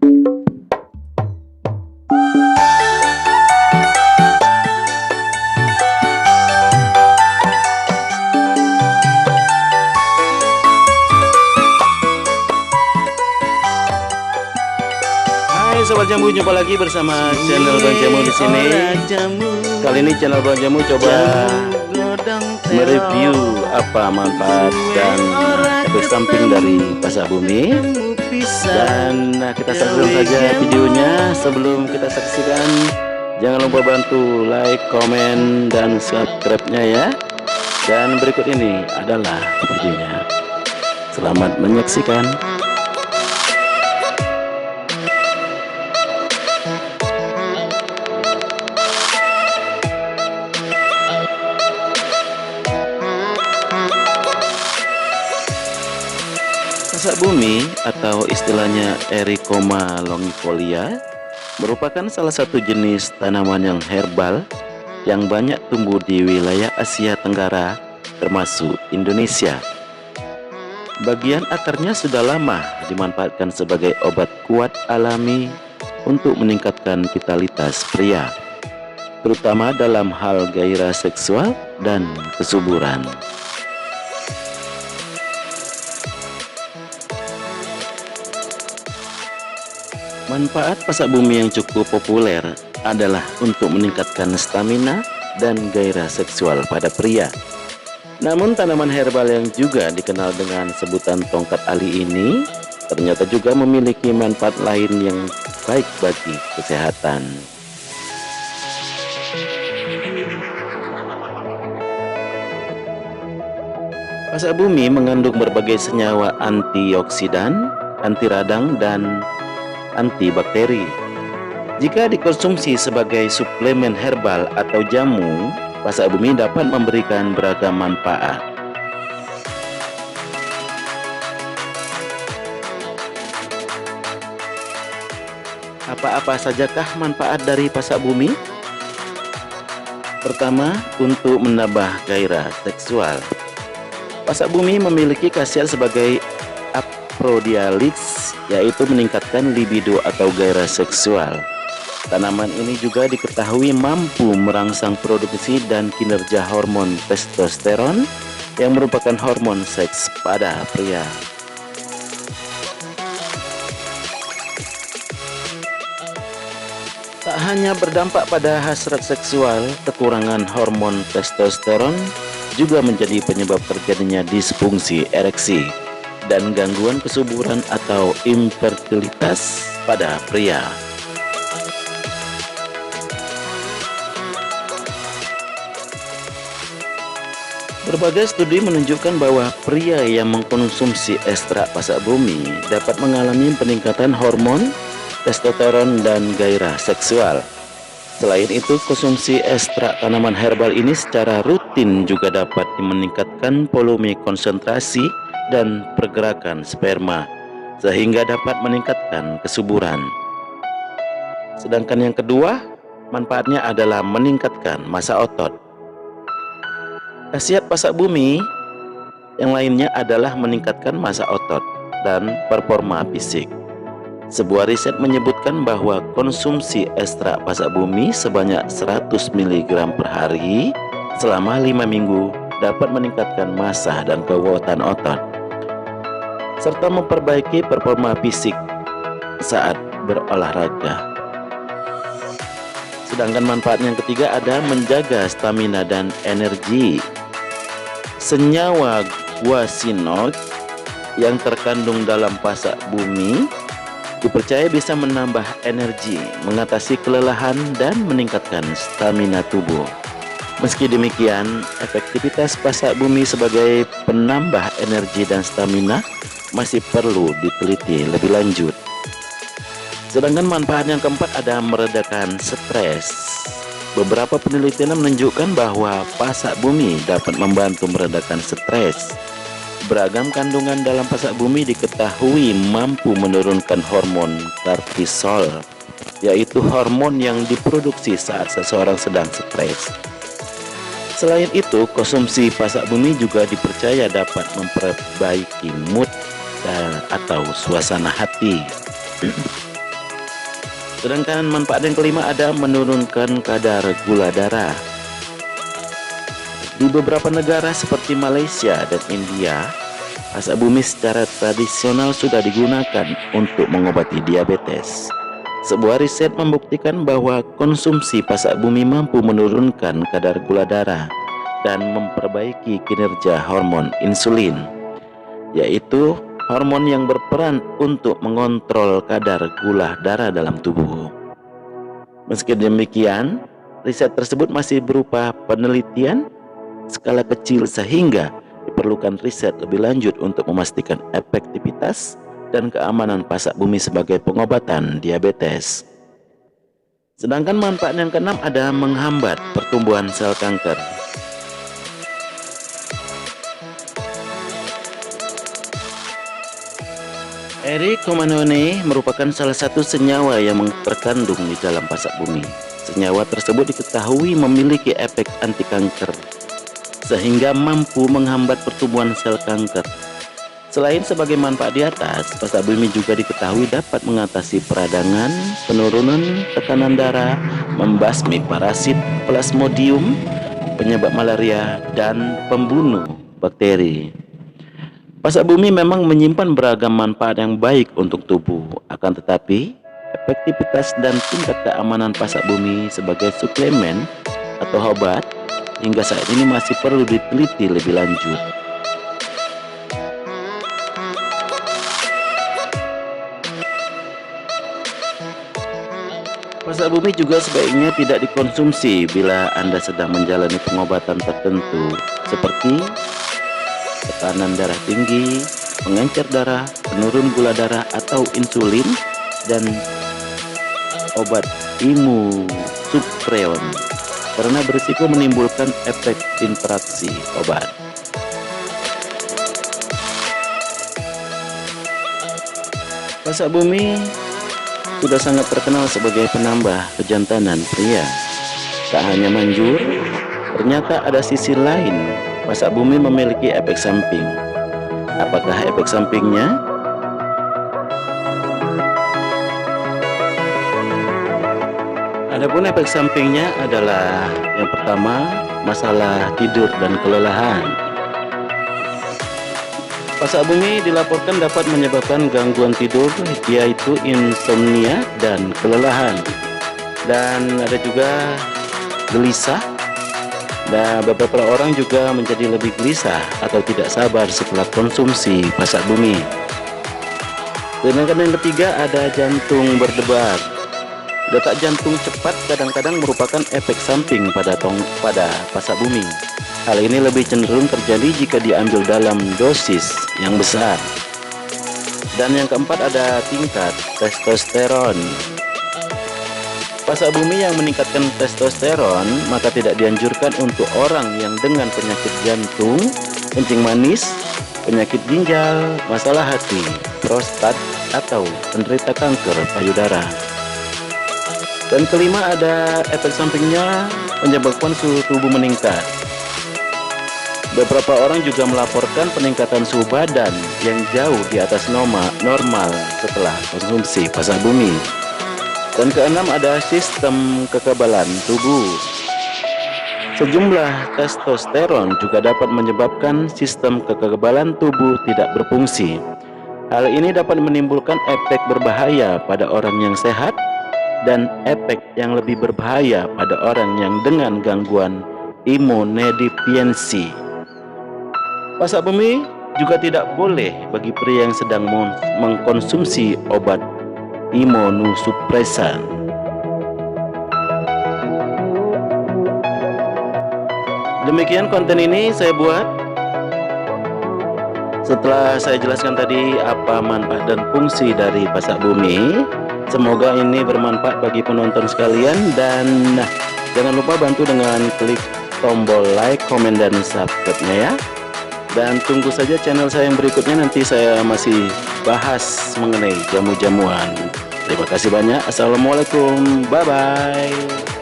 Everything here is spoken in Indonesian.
Hai Sobat Jamu, jumpa lagi bersama channel Bang Jamu di sini. Kali ini channel Bang Jamu coba mereview apa manfaat dan efek samping dari pasak bumi. Dan kita saksikan saja videonya. Sebelum kita saksikan, jangan lupa bantu like, komen, dan subscribe-nya ya. Dan berikut ini adalah videonya. Selamat menyaksikan. Pasak bumi atau istilahnya Ericoma longifolia merupakan salah satu jenis tanaman yang herbal yang banyak tumbuh di wilayah Asia Tenggara termasuk Indonesia. Bagian akarnya sudah lama dimanfaatkan sebagai obat kuat alami untuk meningkatkan vitalitas pria, terutama dalam hal gairah seksual dan kesuburan. Manfaat pasak bumi yang cukup populer adalah untuk meningkatkan stamina dan gairah seksual pada pria. Namun tanaman herbal yang juga dikenal dengan sebutan tongkat ali ini ternyata juga memiliki manfaat lain yang baik bagi kesehatan. Pasak bumi mengandung berbagai senyawa antioksidan, anti radang, dan antibakteri. Jika dikonsumsi sebagai suplemen herbal atau jamu, pasak bumi dapat memberikan beragam manfaat. Apa-apa sajakah manfaat dari pasak bumi? Pertama, untuk menambah gairah seksual. Pasak bumi memiliki khasiat sebagai aphrodisiacs, yaitu meningkatkan libido atau gairah seksual. Tanaman ini juga diketahui mampu merangsang produksi dan kinerja hormon testosteron yang merupakan hormon seks pada pria. Tak hanya berdampak pada hasrat seksual, kekurangan hormon testosteron juga menjadi penyebab terjadinya disfungsi ereksi dan gangguan kesuburan atau infertilitas pada pria. Berbagai studi menunjukkan bahwa pria yang mengkonsumsi ekstrak pasak bumi dapat mengalami peningkatan hormon testosteron dan gairah seksual. Selain itu, konsumsi ekstrak tanaman herbal ini secara rutin juga dapat meningkatkan volume konsentrasi dan pergerakan sperma, sehingga dapat meningkatkan kesuburan. Sedangkan yang kedua, manfaatnya adalah meningkatkan massa otot. Khasiat pasak bumi yang lainnya adalah meningkatkan massa otot dan performa fisik. Sebuah riset menyebutkan bahwa konsumsi ekstrak pasak bumi sebanyak 100 mg per hari selama 5 minggu dapat meningkatkan massa dan kekuatan otot, serta memperbaiki performa fisik saat berolahraga. Sedangkan manfaat yang ketiga ada menjaga stamina dan energi. Senyawa guaiacol yang terkandung dalam pasak bumi dipercaya bisa menambah energi, mengatasi kelelahan, dan meningkatkan stamina tubuh. Meski demikian, efektivitas pasak bumi sebagai penambah energi dan stamina masih perlu diteliti lebih lanjut. Sedangkan manfaat yang keempat ada meredakan stres. Beberapa penelitian menunjukkan bahwa pasak bumi dapat membantu meredakan stres. Beragam kandungan dalam pasak bumi diketahui mampu menurunkan hormon kortisol, yaitu hormon yang diproduksi saat seseorang sedang stres. Selain itu, konsumsi pasak bumi juga dipercaya dapat memperbaiki mood atau suasana hati. Sedangkan manfaat yang kelima ada menurunkan kadar gula darah. Di beberapa negara seperti Malaysia dan India, pasak bumi secara tradisional sudah digunakan untuk mengobati diabetes. Sebuah riset membuktikan bahwa konsumsi pasak bumi mampu menurunkan kadar gula darah dan memperbaiki kinerja hormon insulin, yaitu hormon yang berperan untuk mengontrol kadar gula darah dalam tubuh. Meski demikian, riset tersebut masih berupa penelitian skala kecil sehingga diperlukan riset lebih lanjut untuk memastikan efektivitas dan keamanan pasak bumi sebagai pengobatan diabetes. Sedangkan manfaat yang keenam ada menghambat pertumbuhan sel kanker. Ericomanone merupakan salah satu senyawa yang terkandung di dalam pasak bumi. Senyawa tersebut diketahui memiliki efek anti kanker, sehingga mampu menghambat pertumbuhan sel kanker. Selain sebagai manfaat di atas, pasak bumi juga diketahui dapat mengatasi peradangan, penurunan tekanan darah, membasmi parasit Plasmodium, penyebab malaria, dan pembunuh bakteri. Pasak bumi memang menyimpan beragam manfaat yang baik untuk tubuh, akan tetapi efektivitas dan tingkat keamanan pasak bumi sebagai suplemen atau obat hingga saat ini masih perlu diteliti lebih lanjut. Pasak bumi juga sebaiknya tidak dikonsumsi bila Anda sedang menjalani pengobatan tertentu seperti tekanan darah tinggi, pengencer darah, penurun gula darah atau insulin, dan obat imunosuppreon karena berisiko menimbulkan efek interaksi obat. Pasak bumi sudah sangat terkenal sebagai penambah kejantanan pria. Tak hanya manjur, ternyata ada sisi lain. Pasak bumi memiliki efek samping. Apakah efek sampingnya? Adapun efek sampingnya adalah yang pertama, masalah tidur dan kelelahan. Pasak bumi dilaporkan dapat menyebabkan gangguan tidur, yaitu insomnia dan kelelahan. Dan ada juga gelisah. Dan beberapa orang juga menjadi lebih gelisah atau tidak sabar setelah konsumsi pasak bumi. Sedangkan yang ketiga ada jantung berdebar. Detak jantung cepat kadang-kadang merupakan efek samping pada pasak bumi. Hal ini lebih cenderung terjadi jika diambil dalam dosis yang besar. Dan yang keempat ada tingkat testosteron. Pasak bumi yang meningkatkan testosteron maka tidak dianjurkan untuk orang yang dengan penyakit jantung, kencing manis, penyakit ginjal, masalah hati, prostat, atau penderita kanker payudara. Dan kelima ada efek sampingnya menyebabkan suhu tubuh meningkat. Beberapa orang juga melaporkan peningkatan suhu badan yang jauh di atas normal setelah konsumsi pasak bumi. Dan keenam ada sistem kekebalan tubuh. Sejumlah testosteron juga dapat menyebabkan sistem kekebalan tubuh tidak berfungsi. Hal ini dapat menimbulkan efek berbahaya pada orang yang sehat dan efek yang lebih berbahaya pada orang yang dengan gangguan imunodeficiency. Pasak bumi juga tidak boleh bagi pria yang sedang mengkonsumsi obat imunosupresan. Demikian konten ini saya buat setelah saya jelaskan tadi apa manfaat dan fungsi dari pasak bumi. Semoga ini bermanfaat bagi penonton sekalian, dan jangan lupa bantu dengan klik tombol like, komen, dan subscribe-nya ya. Dan tunggu saja channel saya yang berikutnya, nanti saya masih bahas mengenai jamu-jamuan. Terima kasih banyak. Assalamualaikum. Bye-bye.